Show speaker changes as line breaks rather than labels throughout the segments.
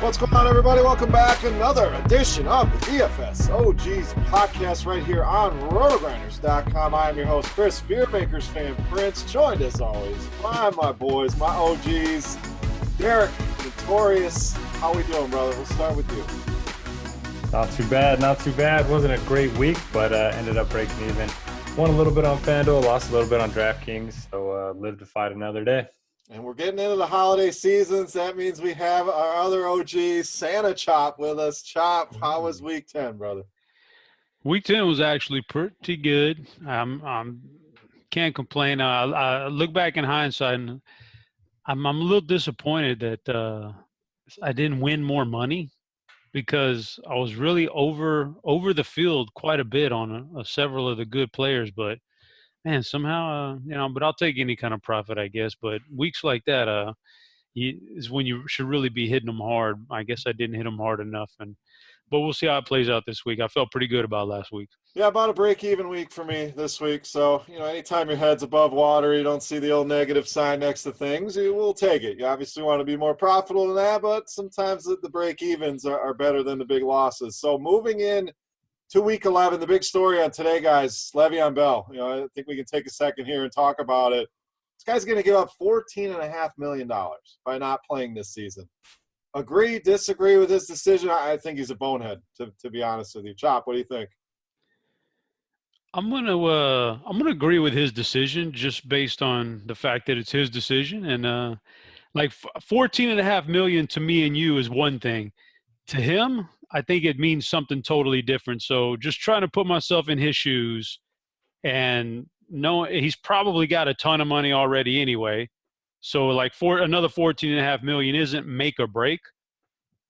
What's going on, everybody? Welcome back. Another edition of the DFS OGs podcast right here on RotoGrinders.com. I am your host, Chris, Beermakers fan Prince, joined as always by my boys, my OGs, Derek, Notorious. How we doing, brother? We'll start with you.
Not too bad. Wasn't a great week, but ended up breaking even. Won a little bit on FanDuel, lost a little bit on DraftKings, so lived to fight another day.
And we're getting into the holiday seasons. That means we have our other OG, Santa Chop, with us. Chop, how was week 10, brother?
Week 10 was actually pretty good. Can't complain. I look back in hindsight, and I'm a little disappointed that I didn't win more money because I was really over the field quite a bit on several of the good players, but man, somehow, but I'll take any kind of profit, I guess. But weeks like that is when you should really be hitting them hard. I guess I didn't hit them hard enough, but we'll see how it plays out this week. I felt pretty good about last week. Yeah,
about a break-even week for me this week. So, anytime your head's above water, you don't see the old negative sign next to things, you will take it. You obviously want to be more profitable than that, but sometimes the break-evens are better than the big losses. So moving in to week 11, the big story on today, guys, Le'Veon Bell. I think we can take a second here and talk about it. This guy's going to give up $14.5 million by not playing this season. Agree, disagree with his decision? I think he's a bonehead, to be honest with you. Chop, what do you think?
I'm gonna agree with his decision just based on the fact that it's his decision. And like $14.5 million to me and you is one thing. To him, I think it means something totally different. So just trying to put myself in his shoes and know he's probably got a ton of money already anyway. So like for another $14.5 million isn't make or break.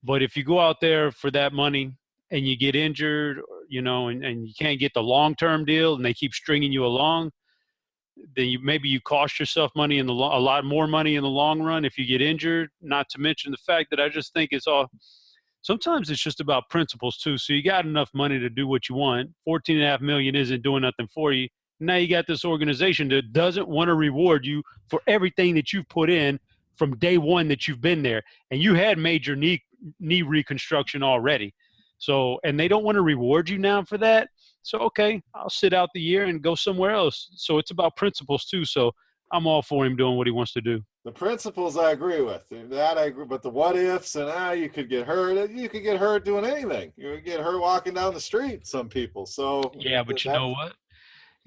But if you go out there for that money and you get injured, and you can't get the long-term deal and they keep stringing you along, then maybe you cost yourself money a lot more money in the long run if you get injured, not to mention the fact that I just think sometimes it's just about principles too. So you got enough money to do what you want. $14.5 million isn't doing nothing for you. Now you got this organization that doesn't want to reward you for everything that you've put in from day one that you've been there. And you had major knee reconstruction already. So, and they don't want to reward you now for that. So, okay, I'll sit out the year and go somewhere else. So it's about principles too. So I'm all for him doing what he wants to do.
The principles I agree with. That I agree, but the what ifs and you could get hurt. You could get hurt doing anything. You would get hurt walking down the street, some people. So
yeah, but you know what?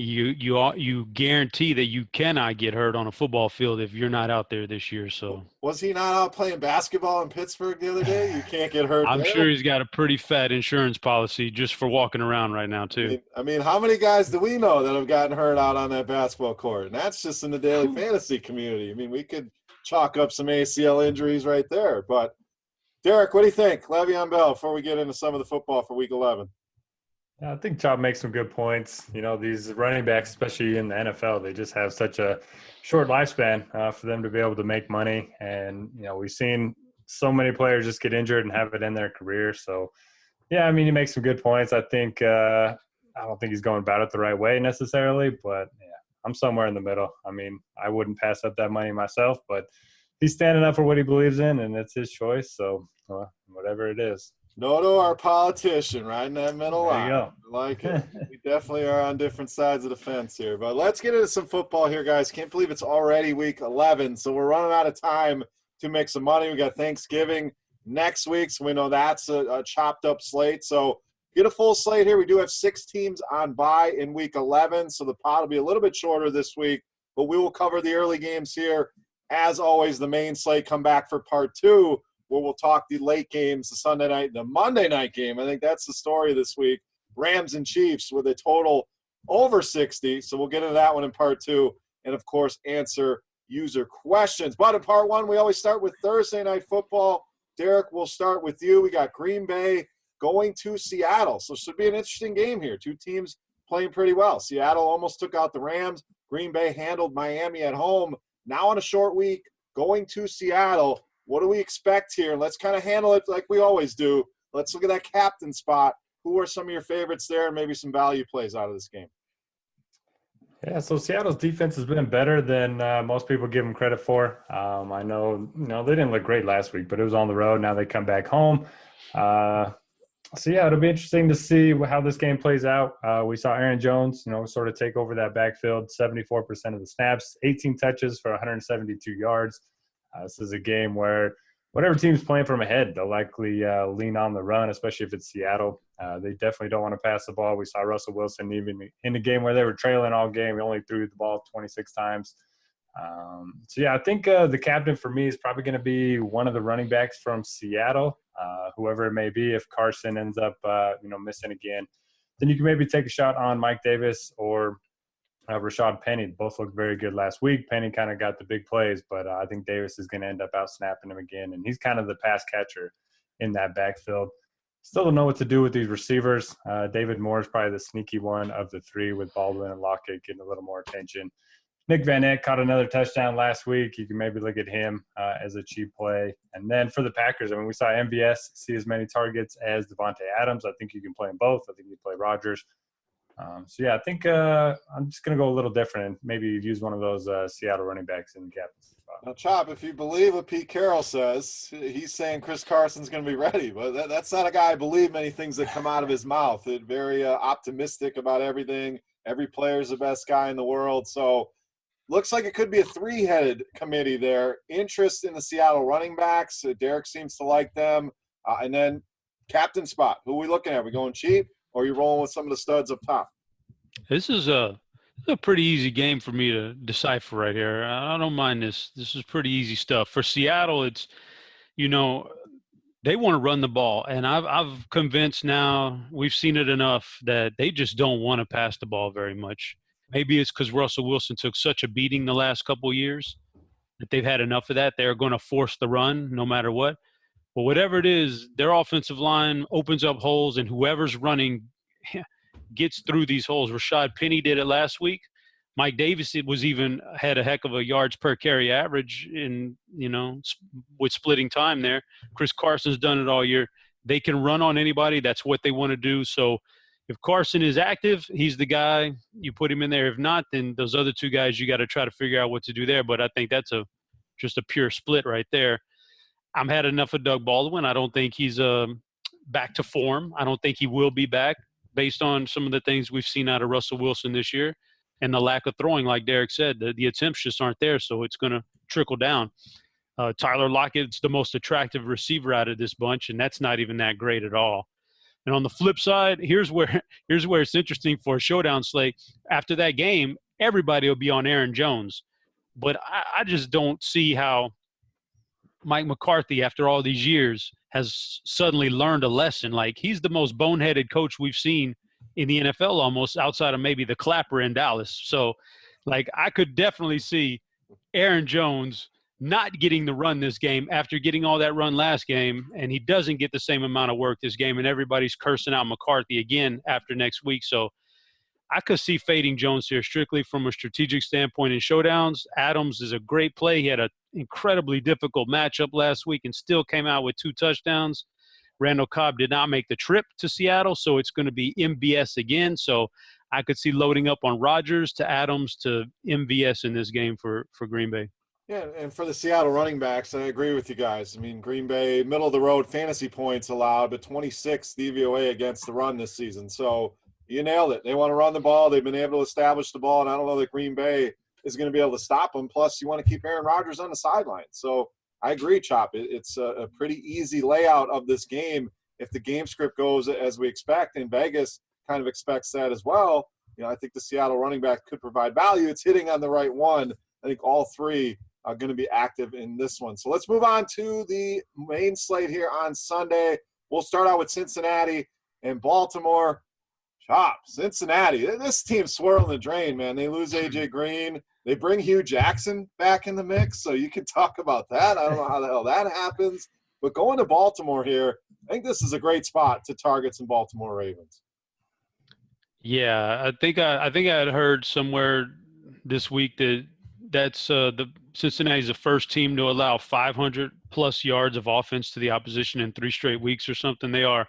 You guarantee that you cannot get hurt on a football field if you're not out there this year. So
was he not out playing basketball in Pittsburgh the other day? You can't get hurt.
I'm
there.
Sure he's got a pretty fat insurance policy just for walking around right now too.
I mean, how many guys do we know that have gotten hurt out on that basketball court? And that's just in the daily fantasy community. I mean, we could chalk up some ACL injuries right there. But Derek, what do you think? Le'Veon Bell, before we get into some of the football for week 11.
I think Chop makes some good points. These running backs, especially in the NFL, they just have such a short lifespan for them to be able to make money. And, we've seen so many players just get injured and have it in their career. So, yeah, I mean, he makes some good points. I think I don't think he's going about it the right way necessarily, but, yeah, I'm somewhere in the middle. I mean, I wouldn't pass up that money myself, but he's standing up for what he believes in, and it's his choice. So, whatever it is.
Noto, our politician, right in that middle line.
There you go.
I like it. We definitely are on different sides of the fence here. But let's get into some football here, guys. Can't believe it's already week 11, so we're running out of time to make some money. We got Thanksgiving next week, so we know that's a chopped-up slate. So get a full slate here. We do have 6 teams on bye in week 11, so the pot will be a little bit shorter this week, but we will cover the early games here. As always, the main slate come back for part 2, where we'll talk the late games, the Sunday night, the Monday night game. I think that's the story this week. Rams and Chiefs with a total over 60. So we'll get into that one in part 2. And, of course, answer user questions. But in part 1, we always start with Thursday night football. Derek, we'll start with you. We got Green Bay going to Seattle. So it should be an interesting game here. 2 teams playing pretty well. Seattle almost took out the Rams. Green Bay handled Miami at home. Now on a short week, going to Seattle. What do we expect here? Let's kind of handle it like we always do. Let's look at that captain spot. Who are some of your favorites there and maybe some value plays out of this game?
Yeah, so Seattle's defense has been better than most people give them credit for. I know, they didn't look great last week, but it was on the road. Now they come back home. So yeah, it'll be interesting to see how this game plays out. We saw Aaron Jones, sort of take over that backfield, 74% of the snaps, 18 touches for 172 yards. This is a game where whatever team's playing from ahead, they'll likely lean on the run, especially if it's Seattle. They definitely don't want to pass the ball. We saw Russell Wilson even in the game where they were trailing all game. He only threw the ball 26 times. So yeah, I think the captain for me is probably going to be one of the running backs from Seattle, whoever it may be. If Carson ends up, missing again, then you can maybe take a shot on Mike Davis or Rashad Penny. Both looked very good last week. Penny kind of got the big plays, but I think Davis is going to end up out snapping him again, and he's kind of the pass catcher in that backfield. Still don't know what to do with these receivers. David Moore is probably the sneaky one of the three, with Baldwin and Lockett getting a little more attention. Nick Van Ness caught another touchdown last week. You can maybe look at him as a cheap play. And then for the Packers, we saw MVS see as many targets as Devontae Adams. I think you can play them both. I think you play Rodgers. So yeah, I think I'm just going to go a little different and maybe use one of those Seattle running backs in the captaincy spot.
Now, Chop, if you believe what Pete Carroll says, he's saying Chris Carson's going to be ready. But that's not a guy I believe many things that come out of his mouth. It's very optimistic about everything. Every player's the best guy in the world. So looks like it could be a three-headed committee there. Interest in the Seattle running backs. Derek seems to like them. And then captain spot. Who are we looking at? Are we going cheap, or are you rolling with some of the studs up top?
This is a pretty easy game for me to decipher right here. I don't mind this. This is pretty easy stuff. For Seattle, it's, they want to run the ball. And I've convinced now, we've seen it enough, that they just don't want to pass the ball very much. Maybe it's because Russell Wilson took such a beating the last couple of years that they've had enough of that. They're going to force the run no matter what. But whatever it is, their offensive line opens up holes, and whoever's running gets through these holes. Rashad Penny did it last week. Mike Davis had a heck of a yards per carry average with splitting time there. Chris Carson's done it all year. They can run on anybody. That's what they want to do. So if Carson is active, he's the guy. You put him in there. If not, then those other two guys, you got to try to figure out what to do there. But I think that's just a pure split right there. I'm had enough of Doug Baldwin. I don't think he's back to form. I don't think he will be back based on some of the things we've seen out of Russell Wilson this year and the lack of throwing. Like Derek said, the attempts just aren't there, so it's going to trickle down. Tyler Lockett's the most attractive receiver out of this bunch, and that's not even that great at all. And on the flip side, here's where it's interesting for a showdown slate. After that game, everybody will be on Aaron Jones. But I just don't see how Mike McCarthy, after all these years, has suddenly learned a lesson. Like, he's the most boneheaded coach we've seen in the NFL, almost, outside of maybe the Clapper in Dallas. So, I could definitely see Aaron Jones not getting the run this game after getting all that run last game, and he doesn't get the same amount of work this game, and everybody's cursing out McCarthy again after next week. So I could see fading Jones here strictly from a strategic standpoint in showdowns. Adams is a great play. He had an incredibly difficult matchup last week and still came out with 2 touchdowns. Randall Cobb did not make the trip to Seattle, so it's going to be MVS again. So I could see loading up on Rodgers to Adams to MVS in this game for Green Bay.
Yeah, and for the Seattle running backs, I agree with you guys. Green Bay, middle-of-the-road fantasy points allowed, but 26th DVOA against the run this season. So you nailed it. They want to run the ball. They've been able to establish the ball, and I don't know that Green Bay is going to be able to stop them. Plus, you want to keep Aaron Rodgers on the sideline. So I agree, Chop. It's a pretty easy layout of this game if the game script goes as we expect, and Vegas kind of expects that as well. I think the Seattle running back could provide value. It's hitting on the right one. I think all three are going to be active in this one. So let's move on to the main slate here on Sunday. We'll start out with Cincinnati and Baltimore. Chop, Cincinnati. This team's swirling the drain, man. They lose A.J. Green. They bring Hugh Jackson back in the mix, so you can talk about that. I don't know how the hell that happens. But going to Baltimore here, I think this is a great spot to target some Baltimore Ravens.
Yeah, I think I had heard somewhere this week that's the Cincinnati's the first team to allow 500-plus yards of offense to the opposition in 3 straight weeks or something. They are,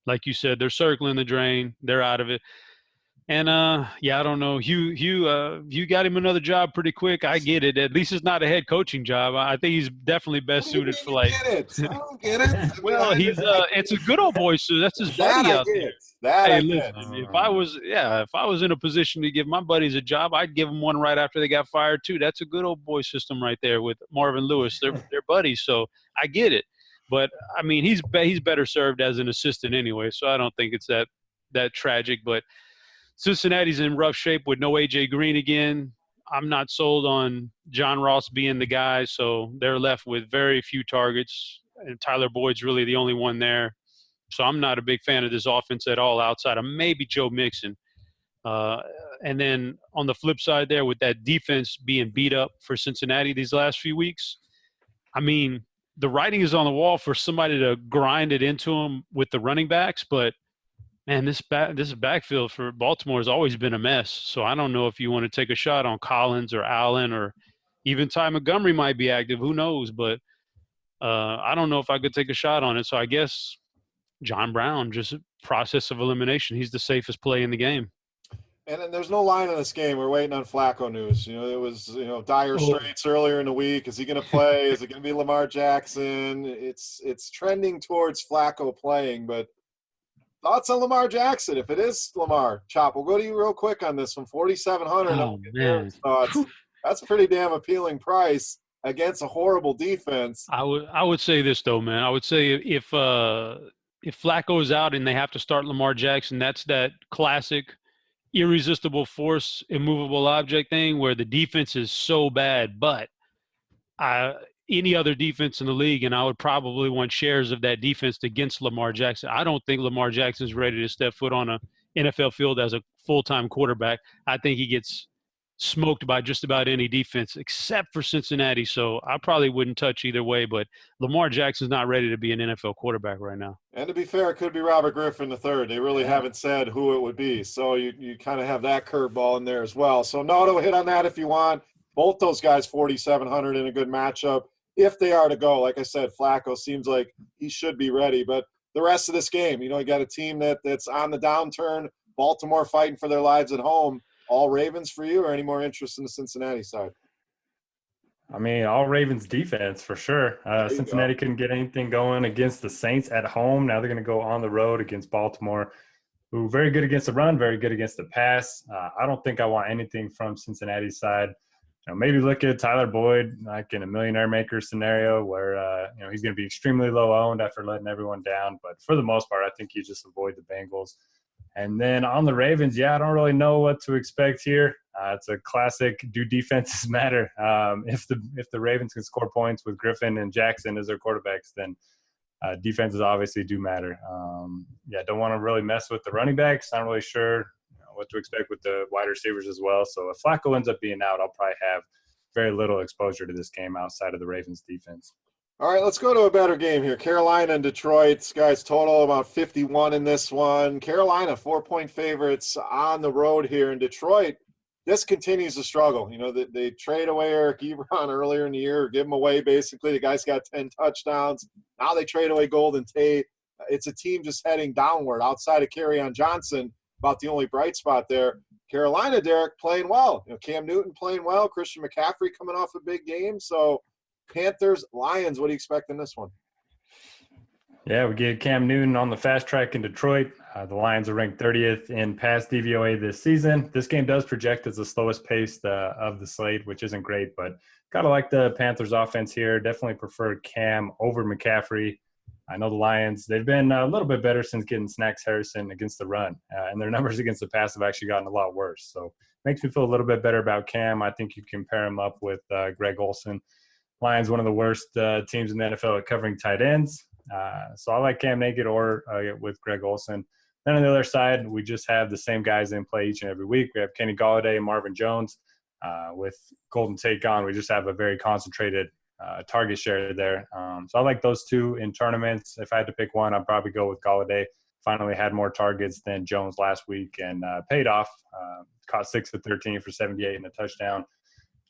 like you said, they're circling the drain. They're out of it. And yeah, I don't know. You got him another job pretty quick. I get it. At least it's not a head coaching job. I think he's definitely
What
best
do you
suited
mean
for
you
like.
get it? I don't get it. I mean,
Well, it's a good old boy, so that's his
that
buddy
I
out there.
get. That
Hey,
I get.
listen, if I was in a position to give my buddies a job, I'd give them one right after they got fired too. That's a good old boy system right there with Marvin Lewis. They're buddies, so I get it. But I mean, he's better served as an assistant anyway, so I don't think it's that tragic. But Cincinnati's in rough shape with no AJ Green again. I'm not sold on John Ross being the guy, so they're left with very few targets, and Tyler Boyd's really the only one there. So I'm not a big fan of this offense at all outside of maybe Joe Mixon. Uh, and then on the flip side there, with that defense being beat up for Cincinnati these last few weeks, I mean, the writing is on the wall for somebody to grind it into them with the running backs, but man, this backfield for Baltimore has always been a mess. So I don't know if you want to take a shot on Collins or Allen or even Ty Montgomery might be active. Who knows? But I don't know if I could take a shot on it. So I guess John Brown, just a process of elimination. He's the safest play in the game.
And then there's no line in this game. We're waiting on Flacco news. You know, it was, dire straits earlier in the week. Is he going to play? Is it going to be Lamar Jackson? It's trending towards Flacco playing, but thoughts on Lamar Jackson? If it is Lamar, Chop, we'll go to you real quick on this one. 4,700.
Oh, man.
Thoughts. That's a pretty damn appealing price against a horrible defense.
I would say this though, man. I would say if Flacco is out and they have to start Lamar Jackson, that's that classic irresistible force, immovable object thing where the defense is so bad, but any other defense in the league, and I would probably want shares of that defense against Lamar Jackson. I don't think Lamar Jackson is ready to step foot on a NFL field as a full-time quarterback. I think he gets smoked by just about any defense except for Cincinnati. So I probably wouldn't touch either way, but Lamar Jackson's not ready to be an NFL quarterback right now.
And to be fair, it could be Robert Griffin III. They really haven't said who it would be. So you kind of have that curveball in there as well. So Noto, hit on that if you want. Both those guys 4,700 in a good matchup. If they are to go, like I said, Flacco seems like he should be ready. But the rest of this game, you got a team that's on the downturn, Baltimore fighting for their lives at home. All Ravens for you, or any more interest in the Cincinnati side?
I mean, all Ravens defense for sure. Cincinnati couldn't get anything going against the Saints at home. Now they're going to go on the road against Baltimore, who very good against the run, very good against the pass. I don't think I want anything from Cincinnati's side. Maybe look at Tyler Boyd like in a millionaire maker scenario where he's going to be extremely low owned after letting everyone down. But for the most part, I think you just avoid the Bengals. And then on the Ravens, I don't really know what to expect here. It's a classic do defenses matter. If the Ravens can score points with Griffin and Jackson as their quarterbacks, then defenses obviously do matter. Don't want to really mess with the running backs. Not really sure what to expect with the wide receivers as well. So if Flacco ends up being out, I'll probably have very little exposure to this game outside of the Ravens defense.
All right, let's go to a better game here. Carolina and Detroit. Guys, total about 51 in this one. Carolina, 4-point favorites on the road here in Detroit. This continues to struggle. They trade away Eric Ebron earlier in the year, give him away basically. The guy's got 10 touchdowns. Now they trade away Golden Tate. It's a team just heading downward outside of Kerryon Johnson, about the only bright spot there. Carolina, Derek, playing well. Cam Newton playing well. Christian McCaffrey coming off a big game. So Panthers, Lions, what do you expect in this one?
Yeah, we get Cam Newton on the fast track in Detroit. The Lions are ranked 30th in pass DVOA this season. This game does project as the slowest paced of the slate, which isn't great, but got to like the Panthers offense here. Definitely prefer Cam over McCaffrey. I know the Lions, they've been a little bit better since getting Snacks Harrison against the run, and their numbers against the pass have actually gotten a lot worse. So makes me feel a little bit better about Cam. I think you can pair him up with Greg Olsen. Lions, one of the worst teams in the NFL at covering tight ends. So I like Cam naked or with Greg Olsen. Then on the other side, we just have the same guys in play each and every week. We have Kenny Golladay and Marvin Jones. With Golden Tate gone, we just have a very concentrated target share there. So I like those two in tournaments. If I had to pick one, I'd probably go with Golladay. Finally had more targets than Jones last week and paid off. Caught 6 of 13 for 78 and a touchdown.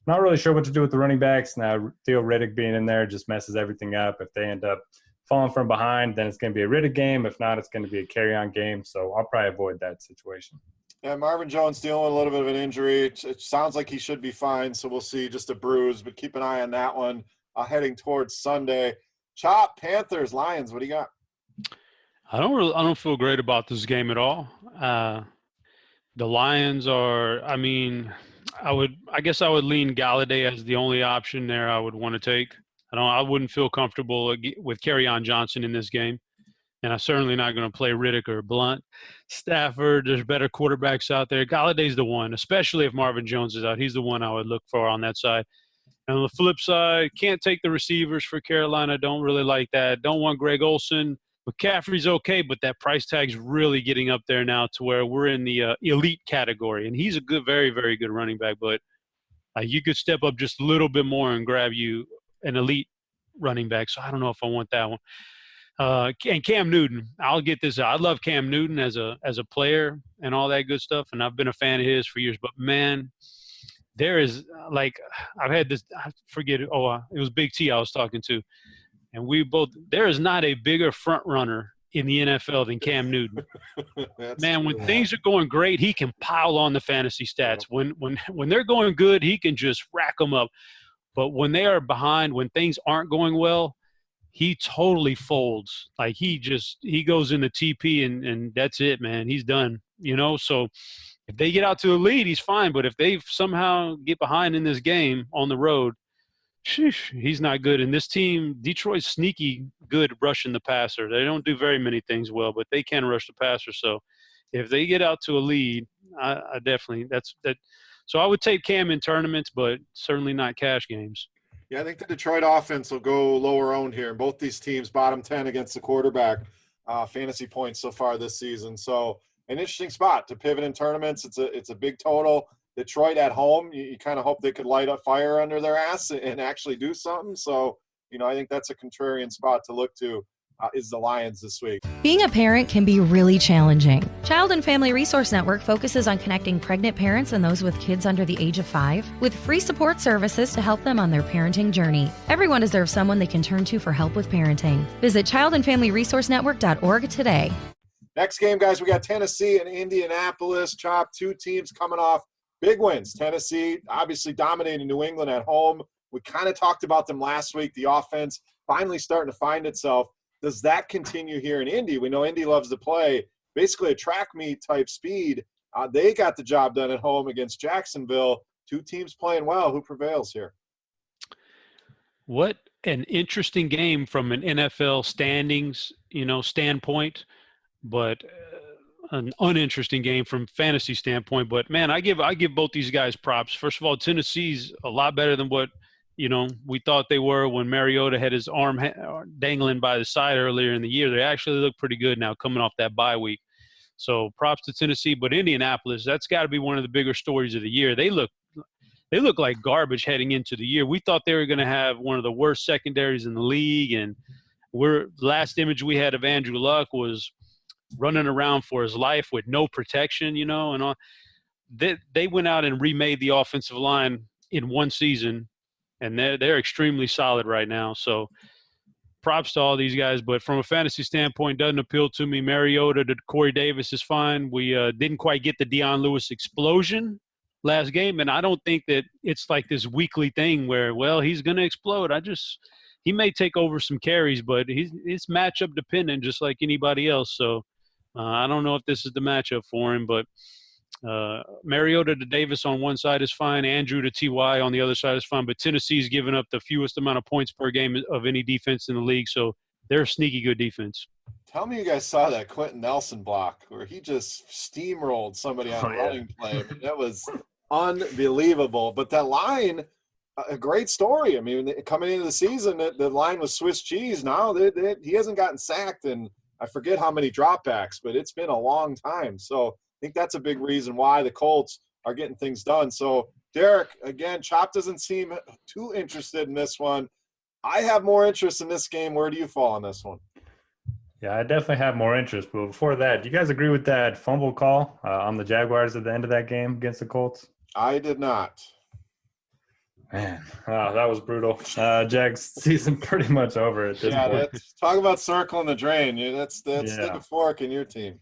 Not really sure what to do with the running backs. Now, Theo Riddick being in there just messes everything up. If they end up falling from behind, then it's going to be a Riddick game. If not, it's going to be a carry-on game. So I'll probably avoid that situation.
Yeah, Marvin Jones dealing with a little bit of an injury. It sounds like he should be fine, so we'll see. Just a bruise, but keep an eye on that one heading towards Sunday. Chop, Panthers, Lions, what do you got?
I don't feel great about this game at all. The Lions are, I guess I would lean Galladay as the only option there I would want to take. I wouldn't feel comfortable with Kerryon Johnson in this game. And I'm certainly not going to play Riddick or Blunt. Stafford, there's better quarterbacks out there. Galladay's the one, especially if Marvin Jones is out. He's the one I would look for on that side. And on the flip side, can't take the receivers for Carolina. Don't really like that. Don't want Greg Olsen. McCaffrey's okay, but that price tag's really getting up there now to where we're in the elite category. And he's a good, very, very good running back. But you could step up just a little bit more and grab you an elite running back. So I don't know if I want that one. And Cam Newton, I'll get this out. I love Cam Newton as a player and all that good stuff, and I've been a fan of his for years. But, man, there is I've had this – I forget it. Oh, it was Big T I was talking to. And there is not a bigger front runner in the NFL than Cam Newton. Man, when things are going great, he can pile on the fantasy stats. When they're going good, he can just rack them up. But when they are behind, when things aren't going well, he totally folds. Like he goes in the TP and that's it, man. He's done, So if they get out to the lead, he's fine. But if they somehow get behind in this game on the road, he's not good. And this team, Detroit's sneaky good rushing the passer. They don't do very many things well, but they can rush the passer. So if they get out to a lead, I definitely So I would take Cam in tournaments, but certainly not cash games.
Yeah, I think the Detroit offense will go lower owned here. And both these teams bottom 10 against the quarterback fantasy points so far this season. So an interesting spot to pivot in tournaments. It's a big total. Detroit at home, you kind of hope they could light a fire under their ass and actually do something. So, I think that's a contrarian spot to look to is the Lions this week.
Being a parent can be really challenging. Child and Family Resource Network focuses on connecting pregnant parents and those with kids under the age of 5 with free support services to help them on their parenting journey. Everyone deserves someone they can turn to for help with parenting. Visit childandfamilyresourcenetwork.org today.
Next game, guys, we got Tennessee and Indianapolis. Chop, two teams coming off big wins. Tennessee obviously dominating New England at home. We kind of talked about them last week. The offense finally starting to find itself. Does that continue here in Indy? We know Indy loves to play basically a track meet type speed. They got the job done at home against Jacksonville. Two teams playing well. Who prevails here?
What an interesting game from an NFL standings, standpoint, but an uninteresting game from fantasy standpoint. But man, I give both these guys props. First of all, Tennessee's a lot better than what we thought they were when Mariota had his arm dangling by the side earlier in the year. They actually look pretty good now coming off that bye week. So props to Tennessee. But Indianapolis, that's got to be one of the bigger stories of the year. They look like garbage heading into the year. We thought they were going to have one of the worst secondaries in the league. And last image we had of Andrew Luck was running around for his life with no protection, and all. They went out and remade the offensive line in one season. And they're extremely solid right now. So props to all these guys. But from a fantasy standpoint, doesn't appeal to me. Mariota to Corey Davis is fine. We didn't quite get the Deion Lewis explosion last game. And I don't think that it's like this weekly thing where, he's going to explode. He may take over some carries, but it's matchup dependent just like anybody else. So I don't know if this is the matchup for him, but Mariota to Davis on one side is fine. Andrew to T.Y. on the other side is fine. But Tennessee's given up the fewest amount of points per game of any defense in the league, so they're a sneaky good defense.
Tell me you guys saw that Quentin Nelson block where he just steamrolled somebody on a running play. I mean, that was unbelievable. But that line, a great story. I mean, coming into the season, the line was Swiss cheese. Now he hasn't gotten sacked, and I forget how many dropbacks, but it's been a long time. So I think that's a big reason why the Colts are getting things done. So, Derek, again, Chop doesn't seem too interested in this one. I have more interest in this game. Where do you fall on this one?
Yeah, I definitely have more interest. But before that, do you guys agree with that fumble call on the Jaguars at the end of that game against the Colts?
I did not.
Man, that was brutal. Jags season pretty much over at this point.
Talk about circling the drain. That's stick a fork in your team.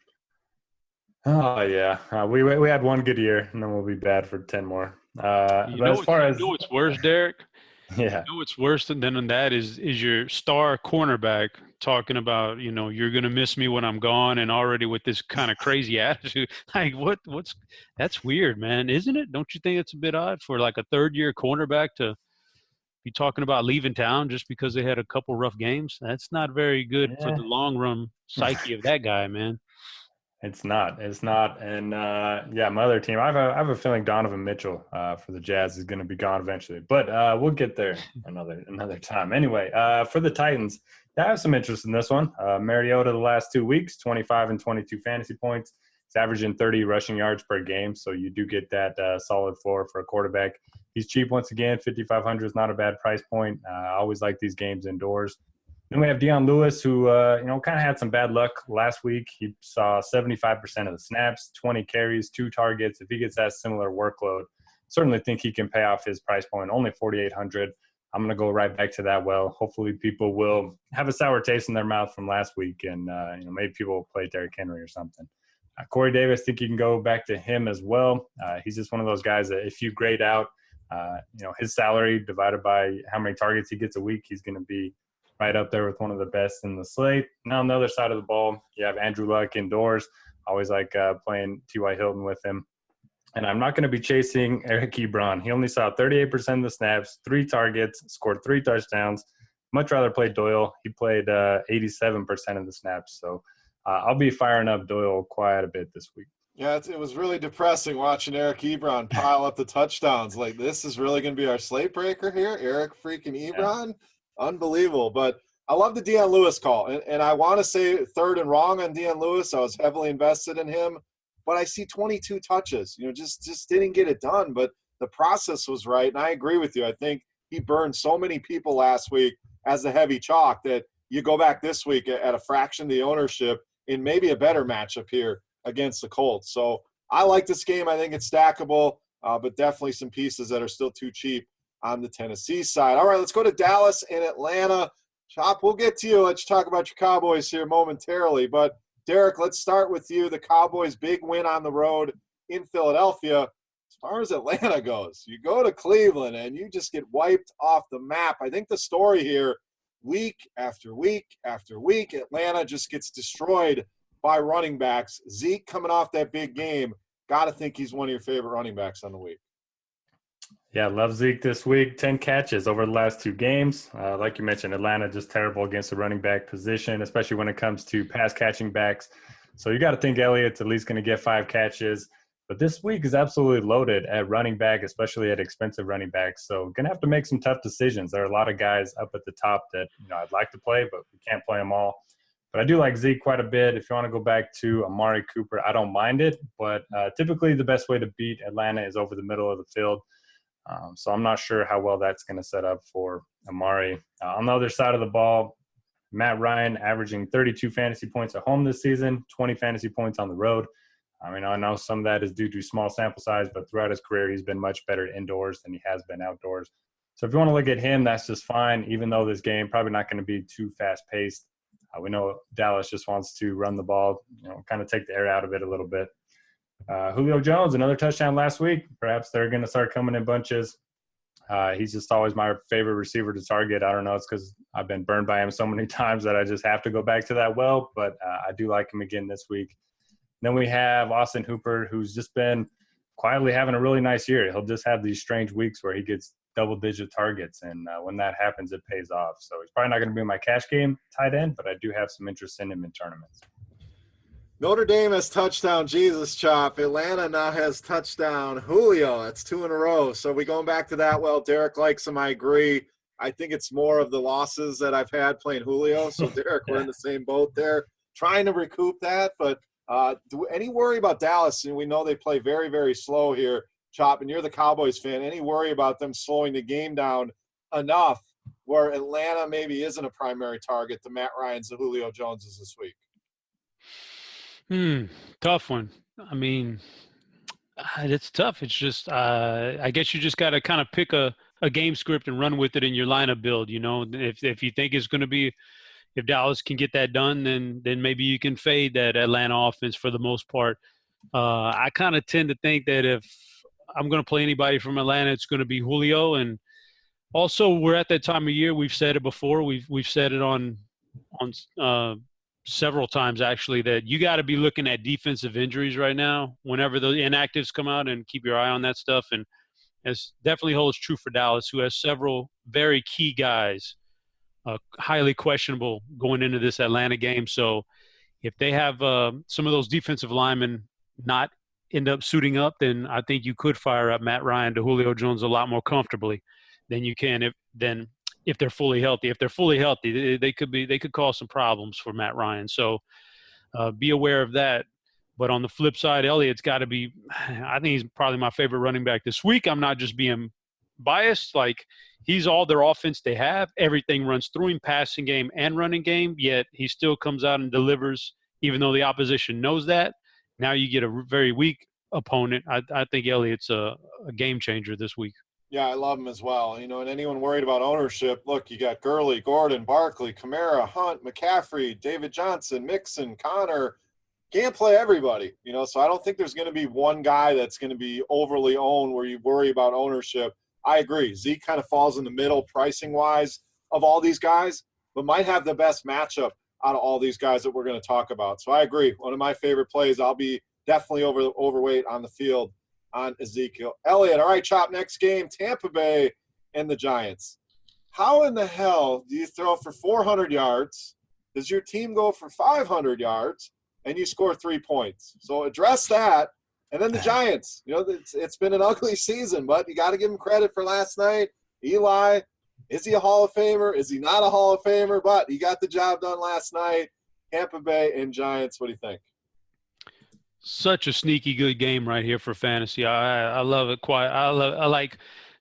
Oh yeah, we had one good year, and then we'll be bad for 10 more. But as far as
you know what's worse, Derek?
yeah,
You know what's worse than that is your star cornerback talking about, you're gonna miss me when I'm gone, and already with this kind of crazy attitude. Like that's weird, man, isn't it? Don't you think it's a bit odd for like a third-year cornerback to be talking about leaving town just because they had a couple rough games? That's not very good for
yeah.
the long run psyche of that guy, man.
It's not. And yeah, my other team, I have a feeling Donovan Mitchell for the Jazz is going to be gone eventually, but we'll get there another time. Anyway, for the Titans, I have some interest in this one. Mariota the last 2 weeks, 25 and 22 fantasy points. He's averaging 30 rushing yards per game, so you do get that solid floor for a quarterback. He's cheap once again. 5,500 is not a bad price point. I always like these games indoors. Then we have Dion Lewis, who kind of had some bad luck last week. He saw 75% of the snaps, 20 carries, 2 targets. If he gets that similar workload, certainly think he can pay off his price point, only 4,800. I'm going to go right back to that well. Hopefully people will have a sour taste in their mouth from last week, and maybe people will play Derrick Henry or something. Corey Davis, think you can go back to him as well. He's just one of those guys that if you grade out, his salary divided by how many targets he gets a week, he's going to be right up there with one of the best in the slate. Now on the other side of the ball, you have Andrew Luck indoors. Always like playing T.Y. Hilton with him. And I'm not going to be chasing Eric Ebron. He only saw 38% of the snaps, 3 targets, scored 3 touchdowns. Much rather play Doyle. He played 87% of the snaps. So I'll be firing up Doyle quite a bit this week.
Yeah, it was really depressing watching Eric Ebron pile up the touchdowns. Like, this is really going to be our slate breaker here, Eric freaking Ebron? Yeah. Unbelievable. But I love the Dion Lewis call. And I want to say third and wrong on Dion Lewis. I was heavily invested in him. But I see 22 touches. Just didn't get it done. But the process was right. And I agree with you. I think he burned so many people last week as the heavy chalk that you go back this week at a fraction of the ownership in maybe a better matchup here against the Colts. So I like this game. I think it's stackable, but definitely some pieces that are still too cheap on the Tennessee side. All right, let's go to Dallas and Atlanta. Chop, we'll get to you. Let's talk about your Cowboys here momentarily. But, Derek, let's start with you. The Cowboys' big win on the road in Philadelphia. As far as Atlanta goes, you go to Cleveland and you just get wiped off the map. I think the story here, week after week after week, Atlanta just gets destroyed by running backs. Zeke coming off that big game, got to think he's one of your favorite running backs on the week.
Yeah, love Zeke this week. 10 catches over the last 2 games. Like you mentioned, Atlanta just terrible against the running back position, especially when it comes to pass catching backs. So you got to think Elliott's at least going to get 5 catches. But this week is absolutely loaded at running back, especially at expensive running backs. So going to have to make some tough decisions. There are a lot of guys up at the top that I'd like to play, but we can't play them all. But I do like Zeke quite a bit. If you want to go back to Amari Cooper, I don't mind it. But typically the best way to beat Atlanta is over the middle of the field. So I'm not sure how well that's going to set up for Amari. On the other side of the ball, Matt Ryan averaging 32 fantasy points at home this season, 20 fantasy points on the road. I know some of that is due to small sample size, but throughout his career, he's been much better indoors than he has been outdoors. So if you want to look at him, that's just fine, even though this game probably not going to be too fast-paced. We know Dallas just wants to run the ball, kind of take the air out of it a little bit. Julio Jones, another touchdown last week. Perhaps they're going to start coming in bunches. He's just always my favorite receiver to target. I don't know. It's because I've been burned by him so many times that I just have to go back to that well. But I do like him again this week. Then we have Austin Hooper, who's just been quietly having a really nice year. He'll just have these strange weeks where he gets double-digit targets. And when that happens, it pays off. So he's probably not going to be in my cash game tight end, but I do have some interest in him in tournaments.
Notre Dame has touchdown Jesus Chop. Atlanta now has touchdown Julio. That's 2 in a row. So we going back to that. Well, Derek likes him. I agree. I think it's more of the losses that I've had playing Julio. So, Derek, we're in the same boat there, trying to recoup that. But any worry about Dallas? And we know they play very, very slow here, Chop, and you're the Cowboys fan. Any worry about them slowing the game down enough where Atlanta maybe isn't a primary target to Matt Ryan's and Julio Jones's this week?
Tough one. I mean, it's tough. It's just, I guess you just got to kind of pick a game script and run with it in your lineup build. If you think it's going to be, if Dallas can get that done, then maybe you can fade that Atlanta offense for the most part. I kind of tend to think that if I'm going to play anybody from Atlanta, it's going to be Julio. And also, we're at that time of year. We've said it before. We've said it on several times actually, that you got to be looking at defensive injuries right now whenever the inactives come out, and keep your eye on that stuff. And it definitely holds true for Dallas, who has several very key guys, highly questionable going into this Atlanta game. So if they have some of those defensive linemen not end up suiting up, then I think you could fire up Matt Ryan to Julio Jones a lot more comfortably than you can if they're fully healthy. If they're fully healthy, they could cause some problems for Matt Ryan. So be aware of that. But on the flip side, Elliott's got to be – I think he's probably my favorite running back this week. I'm not just being biased. Like, he's all their offense they have. Everything runs through him, passing game and running game, yet he still comes out and delivers even though the opposition knows that. Now you get a very weak opponent. I think Elliott's a game changer this week.
Yeah, I love him as well. You know, and anyone worried about ownership, look, you got Gurley, Gordon, Barkley, Kamara, Hunt, McCaffrey, David Johnson, Mixon, Connor. Can't play everybody, you know, so I don't think there's going to be one guy that's going to be overly owned where you worry about ownership. I agree. Zeke kind of falls in the middle pricing-wise of all these guys, but might have the best matchup out of all these guys that we're going to talk about. So I agree. One of my favorite plays, I'll be definitely overweight on the field on Ezekiel Elliott. All right, Chop, next game, Tampa Bay and the Giants. How in the hell do you throw for 400 yards? Does your team go for 500 yards? And you score 3 points? So address that. And then the Giants. You know, it's been an ugly season, but you got to give him credit for last night. Eli, is he a Hall of Famer? Is he not a Hall of Famer? But he got the job done last night. Tampa Bay and Giants, what do you think?
Such a sneaky good game right here for fantasy. I love it. I like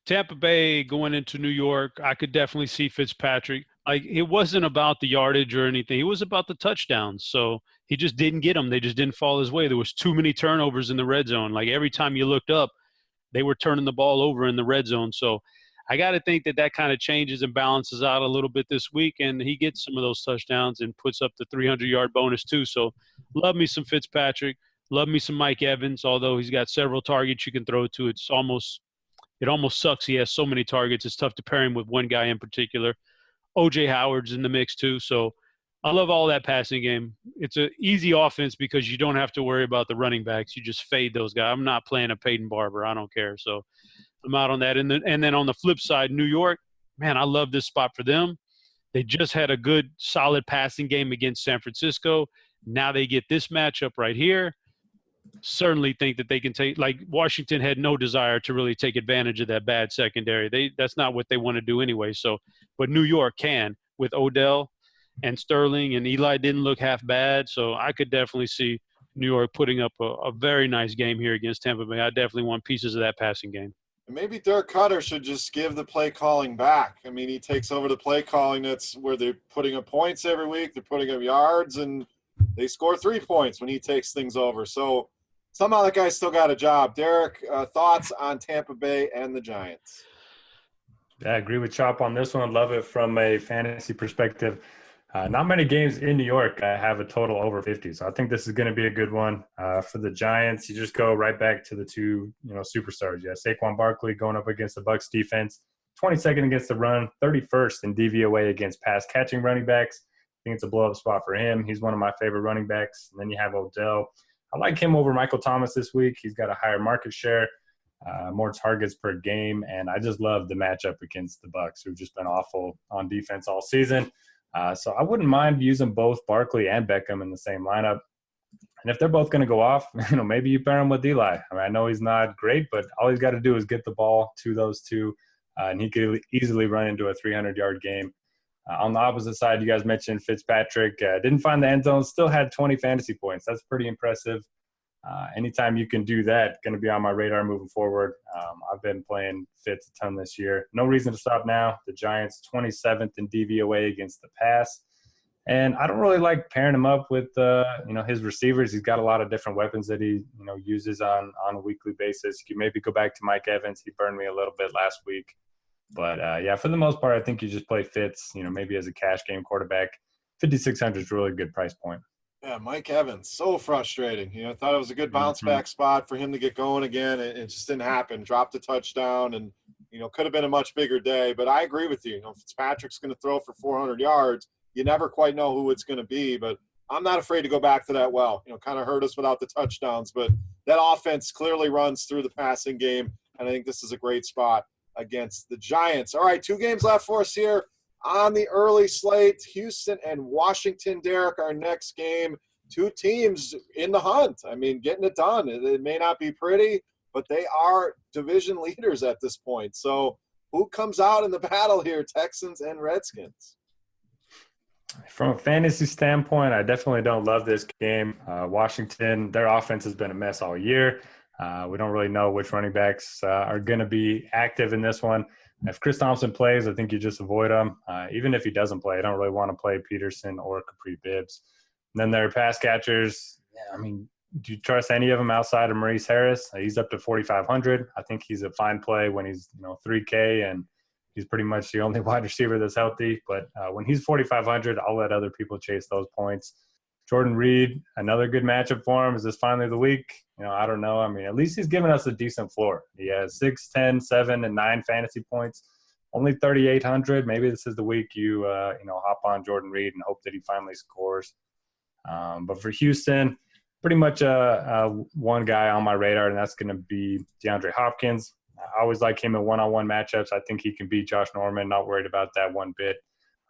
Tampa Bay going into New York. I could definitely see Fitzpatrick. Like, it wasn't about the yardage or anything. It was about the touchdowns. So he just didn't get them. They just didn't fall his way. There was too many turnovers in the red zone. Like, every time you looked up, they were turning the ball over in the red zone. So I got to think that kind of changes and balances out a little bit this week, and he gets some of those touchdowns and puts up the 300-yard bonus too. So love me some Fitzpatrick. Love me some Mike Evans, although he's got several targets you can throw to. It almost sucks he has so many targets. It's tough to pair him with one guy in particular. O.J. Howard's in the mix too. So I love all that passing game. It's an easy offense because you don't have to worry about the running backs. You just fade those guys. I'm not playing a Peyton Barber. I don't care. So I'm out on that. And then on the flip side, New York, man, I love this spot for them. They just had a good, solid passing game against San Francisco. Now they get this matchup right here. Certainly think that they can take – like, Washington had no desire to really take advantage of that bad secondary. That's not what they want to do anyway. So, but New York can with Odell and Sterling, and Eli didn't look half bad. So I could definitely see New York putting up a very nice game here against Tampa Bay. I definitely want pieces of that passing game.
Maybe Dirk Cutter should just give the play calling back. I mean, he takes over the play calling. That's where they're putting up points every week. They're putting up yards, and they score 3 points when he takes things over. So somehow that guy still got a job. Derek, thoughts on Tampa Bay and the Giants?
Yeah, I agree with Chop on this one. Love it from a fantasy perspective. Not many games in New York have a total over 50, so I think this is going to be a good one. For the Giants, you just go right back to the two, superstars. Yeah, Saquon Barkley going up against the Bucs defense, 22nd against the run, 31st in DVOA against pass-catching running backs. I think it's a blow-up spot for him. He's one of my favorite running backs. And then you have Odell. I like him over Michael Thomas this week. He's got a higher market share, more targets per game, and I just love the matchup against the Bucs, who've just been awful on defense all season. So I wouldn't mind using both Barkley and Beckham in the same lineup. And if they're both going to go off, maybe you pair him with Eli. I mean, I know he's not great, but all he's got to do is get the ball to those two, and he could easily run into a 300-yard game. On the opposite side, you guys mentioned Fitzpatrick. Didn't find the end zone, still had 20 fantasy points. That's pretty impressive. Anytime you can do that, going to be on my radar moving forward. I've been playing Fitz a ton this year. No reason to stop now. The Giants 27th in DVOA against the pass. And I don't really like pairing him up with, his receivers. He's got a lot of different weapons that he, uses on a weekly basis. You can maybe go back to Mike Evans. He burned me a little bit last week. But, for the most part, I think you just play Fitz, maybe as a cash game quarterback. 5,600 is a really good price point.
Yeah, Mike Evans, so frustrating. I thought it was a good bounce back spot for him to get going again. It just didn't happen. Dropped a touchdown and, could have been a much bigger day. But I agree with you. Fitzpatrick's going to throw for 400 yards. You never quite know who it's going to be. But I'm not afraid to go back to that well. Kind of hurt us without the touchdowns. But that offense clearly runs through the passing game. And I think this is a great spot against the Giants. All right, 2 games left for us here on the early slate. Houston and Washington, Derek, our next game. 2 teams in the hunt. I mean, getting it done. It may not be pretty, but they are division leaders at this point. So who comes out in the battle here, Texans and Redskins?
From a fantasy standpoint, I definitely don't love this game. Washington, their offense has been a mess all year. We don't really know which running backs are going to be active in this one. If Chris Thompson plays, I think you just avoid him. Even if he doesn't play, I don't really want to play Peterson or Capri Bibbs. And then their pass catchers, do you trust any of them outside of Maurice Harris? He's up to 4,500. I think he's a fine play when he's 3K, and he's pretty much the only wide receiver that's healthy. But when he's 4,500, I'll let other people chase those points. Jordan Reed, another good matchup for him. Is this finally the week? I don't know. At least he's given us a decent floor. He has 6, 10, 7, and 9 fantasy points. Only 3,800. Maybe this is the week you hop on Jordan Reed and hope that he finally scores. But for Houston, pretty much one guy on my radar, and that's going to be DeAndre Hopkins. I always like him in one-on-one matchups. I think he can beat Josh Norman. Not worried about that one bit.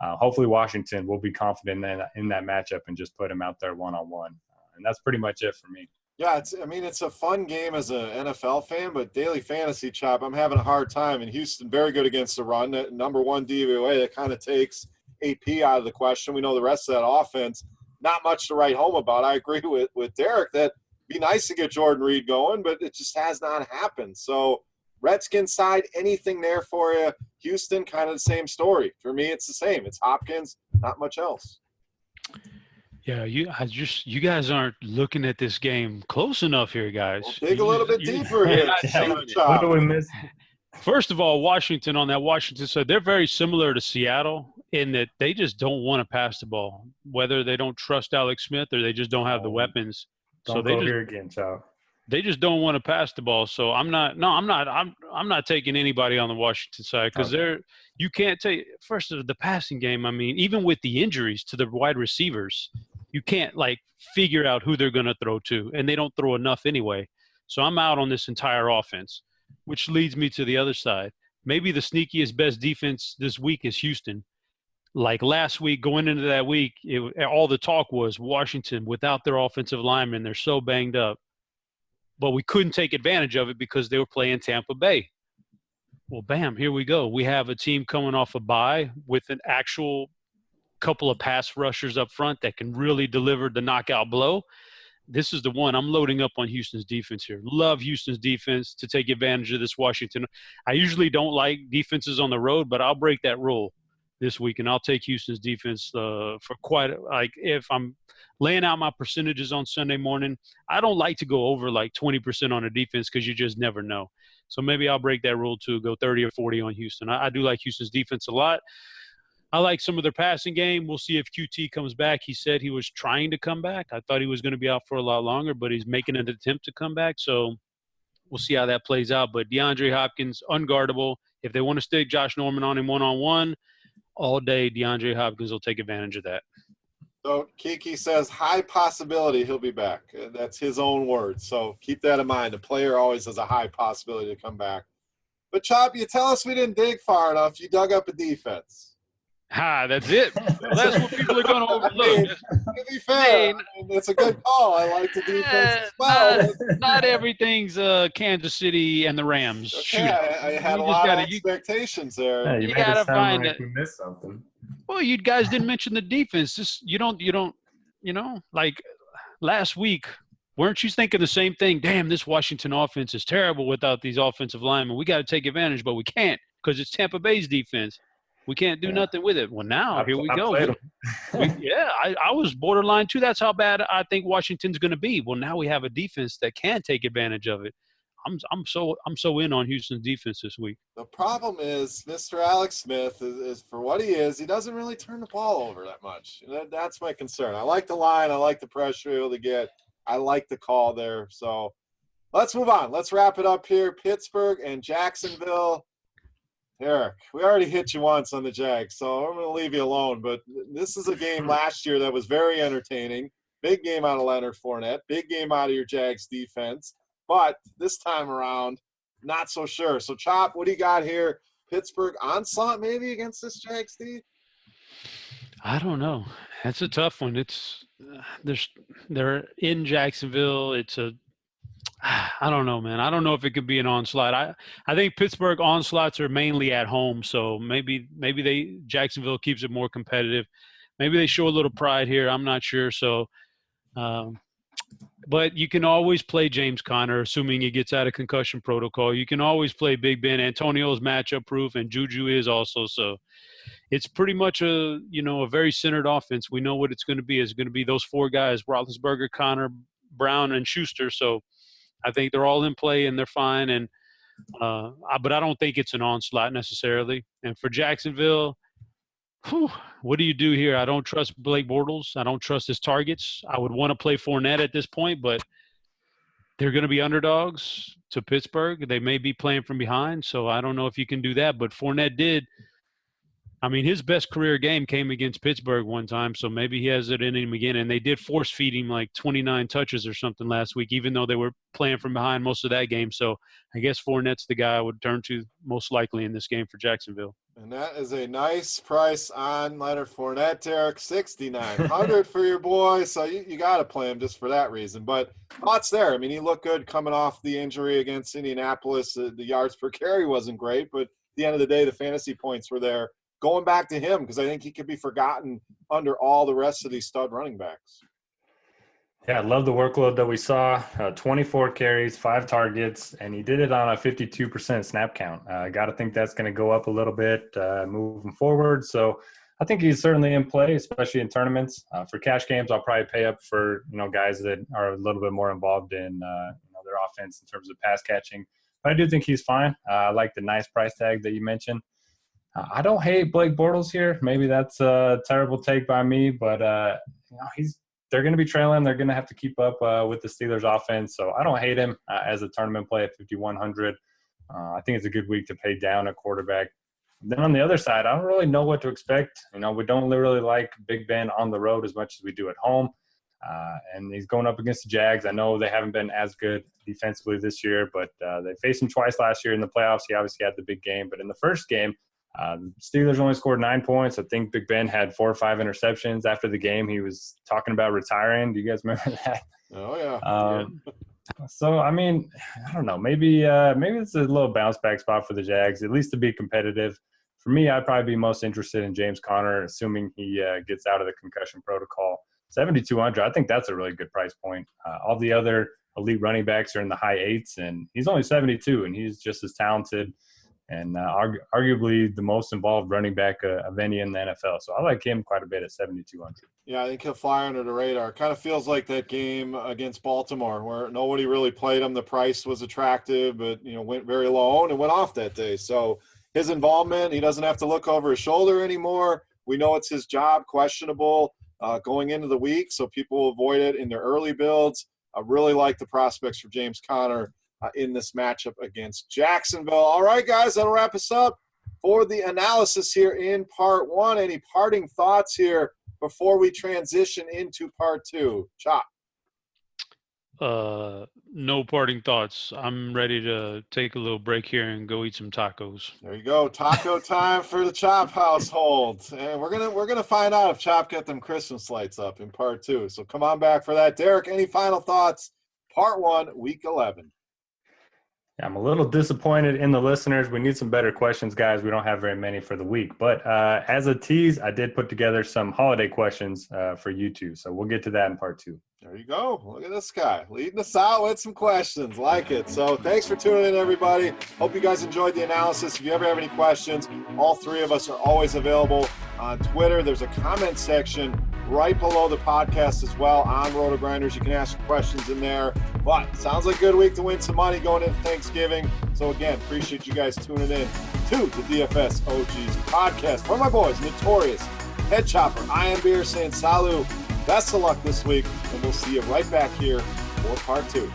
Hopefully Washington will be confident in that matchup and just put him out there one-on-one. And that's pretty much it for me.
Yeah, it's a fun game as an NFL fan, but daily fantasy, Chop, I'm having a hard time. And Houston, very good against the run. That number 1 DVOA, that kind of takes AP out of the question. We know the rest of that offense, not much to write home about. I agree with Derek that it'd be nice to get Jordan Reed going, but it just has not happened. So Redskins side, anything there for you? Houston, kind of the same story. For me, it's the same. It's Hopkins, not much else.
Yeah, you guys aren't looking at this game close enough here, guys.
We'll dig a little bit deeper here.
What do we miss?
First of all, Washington on that Washington side, they're very similar to Seattle in that they just don't want to pass the ball, whether they don't trust Alex Smith or they just don't have the weapons.
Don't go here again, Chow.
They just don't want to pass the ball. So I'm not taking anybody on the Washington side because you can't take first of the passing game. Even with the injuries to the wide receivers, you can't figure out who they're going to throw to, and they don't throw enough anyway. So I'm out on this entire offense, which leads me to the other side. Maybe the sneakiest, best defense this week is Houston. Like last week, going into that week, all the talk was Washington without their offensive linemen. They're so banged up. But we couldn't take advantage of it because they were playing Tampa Bay. Well, bam, here we go. We have a team coming off a bye with an actual couple of pass rushers up front that can really deliver the knockout blow. This is the one. I'm loading up on Houston's defense here. Love Houston's defense to take advantage of this Washington. I usually don't like defenses on the road, but I'll break that rule this week, and I'll take Houston's defense for if I'm laying out my percentages on Sunday morning, I don't like to go over 20% on a defense because you just never know. So maybe I'll break that rule too, go 30 or 40 on Houston. I do like Houston's defense a lot. I like some of their passing game. We'll see if QT comes back. He said he was trying to come back. I thought he was going to be out for a lot longer, but he's making an attempt to come back. So we'll see how that plays out. But DeAndre Hopkins, unguardable. If they want to stick Josh Norman on him one-on-one, all day DeAndre Hopkins will take advantage of that.
So Kiki says high possibility he'll be back. That's his own words. So keep that in mind. The player always has a high possibility to come back. But Chop, you tell us we didn't dig far enough. You dug up a defense.
That's it. That's what people are going to overlook.
To be fair, it's a good call. I like the defense as well.
Not everything's Kansas City and the Rams.
Okay, I had a lot of expectations there.
Yeah, you got to find it. We missed something.
Well, you guys didn't mention the defense. You don't. Last week, weren't you thinking the same thing? Damn, this Washington offense is terrible without these offensive linemen. We got to take advantage, but we can't because it's Tampa Bay's defense. We can't do nothing with it. Well, now here we go. I was borderline too. That's how bad I think Washington's going to be. Well, now we have a defense that can take advantage of it. I'm so in on Houston's defense this week.
The problem is Mr. Alex Smith is for what he is, he doesn't really turn the ball over that much. That's my concern. I like the line. I like the pressure you're able to get. I like the call there. So let's move on. Let's wrap it up here. Pittsburgh and Jacksonville. Eric, we already hit you once on the Jags, so I'm going to leave you alone. But this is a game last year that was very entertaining. Big game out of Leonard Fournette. Big game out of your Jags defense. But this time around, not so sure. So, Chop, what do you got here? Pittsburgh onslaught maybe against this Jags D?
I don't know. That's a tough one. They're in Jacksonville. I don't know, man. I don't know if it could be an onslaught. I think Pittsburgh onslaughts are mainly at home, so maybe Jacksonville keeps it more competitive. Maybe they show a little pride here. I'm not sure. So, but you can always play James Conner, assuming he gets out of concussion protocol. You can always play Big Ben. Antonio's matchup proof, and Juju is also. So it's pretty much a very centered offense. We know what it's going to be. It's going to be those four guys: Roethlisberger, Conner, Brown, and Schuster. So I think they're all in play and they're fine. And but I don't think it's an onslaught necessarily. And for Jacksonville, what do you do here? I don't trust Blake Bortles. I don't trust his targets. I would want to play Fournette at this point, but they're going to be underdogs to Pittsburgh. They may be playing from behind, so I don't know if you can do that. But Fournette did. I mean, his best career game came against Pittsburgh one time, so maybe he has it in him again. And they did force feed him like 29 touches or something last week, even though they were playing from behind most of that game. So I guess Fournette's the guy I would turn to most likely in this game for Jacksonville.
And that is a nice price on Leonard Fournette, Derek, $6,900 for your boy. So you got to play him just for that reason. But thoughts there. I mean, he looked good coming off the injury against Indianapolis. The yards per carry wasn't great, but at the end of the day, the fantasy points were there. Going back to him, because I think he could be forgotten under all the rest of these stud running backs.
Yeah, I love the workload that we saw. 24 carries, 5 targets, and he did it on a 52% snap count. I got to think that's going to go up a little bit moving forward. So I think he's certainly in play, especially in tournaments. For cash games, I'll probably pay up for guys that are a little bit more involved in their offense in terms of pass catching. But I do think he's fine. I like the nice price tag that you mentioned. I don't hate Blake Bortles here. Maybe that's a terrible take by me, but they're going to be trailing. They're going to have to keep up with the Steelers offense. So I don't hate him as a tournament play at 5,100. I think it's a good week to pay down a quarterback. Then on the other side, I don't really know what to expect. We don't really like Big Ben on the road as much as we do at home. And he's going up against the Jags. I know they haven't been as good defensively this year, but they faced him twice last year in the playoffs. He obviously had the big game, but in the first game, Steelers only scored 9 points. I think Big Ben had 4 or 5 interceptions. After the game, he was talking about retiring. Do you guys remember that?
Oh, yeah.
So, I mean, I don't know. Maybe it's a little bounce back spot for the Jags, at least to be competitive. For me, I'd probably be most interested in James Conner, assuming he gets out of the concussion protocol. 7,200, I think that's a really good price point. All the other elite running backs are in the high 8s, and he's only 72, and he's just as talented and arguably the most involved running back of any in the NFL. So I like him quite a bit at 7,200.
Yeah, I think he'll fly under the radar. Kind of feels like that game against Baltimore where nobody really played him. The price was attractive, but, went very low and went off that day. So his involvement, he doesn't have to look over his shoulder anymore. We know it's his job, questionable going into the week, so people will avoid it in their early builds. I really like the prospects for James Conner in this matchup against Jacksonville. All right, guys, that'll wrap us up for the analysis here in part 1. Any parting thoughts here before we transition into part 2? Chop.
No parting thoughts. I'm ready to take a little break here and go eat some tacos.
There you go. Taco time for the Chop household. And we're gonna find out if Chop got them Christmas lights up in part 2. So come on back for that. Derek, any final thoughts? Part 1, week 11.
I'm a little disappointed in the listeners. We need some better questions, guys. We don't have very many for the week. But as a tease, I did put together some holiday questions for you two. So we'll get to that in part 2.
There you go. Look at this guy leading us out with some questions. Like it. So thanks for tuning in, everybody. Hope you guys enjoyed the analysis. If you ever have any questions, all 3 of us are always available on Twitter. There's a comment section right below the podcast as well on RotoGrinders. You can ask questions in there. But sounds like a good week to win some money going into Thanksgiving. So again, appreciate you guys tuning in to the DFS OGs podcast. For my boys, Notorious, Head Chopper, I am Beer saying salut. Best of luck this week, and we'll see you right back here for part 2.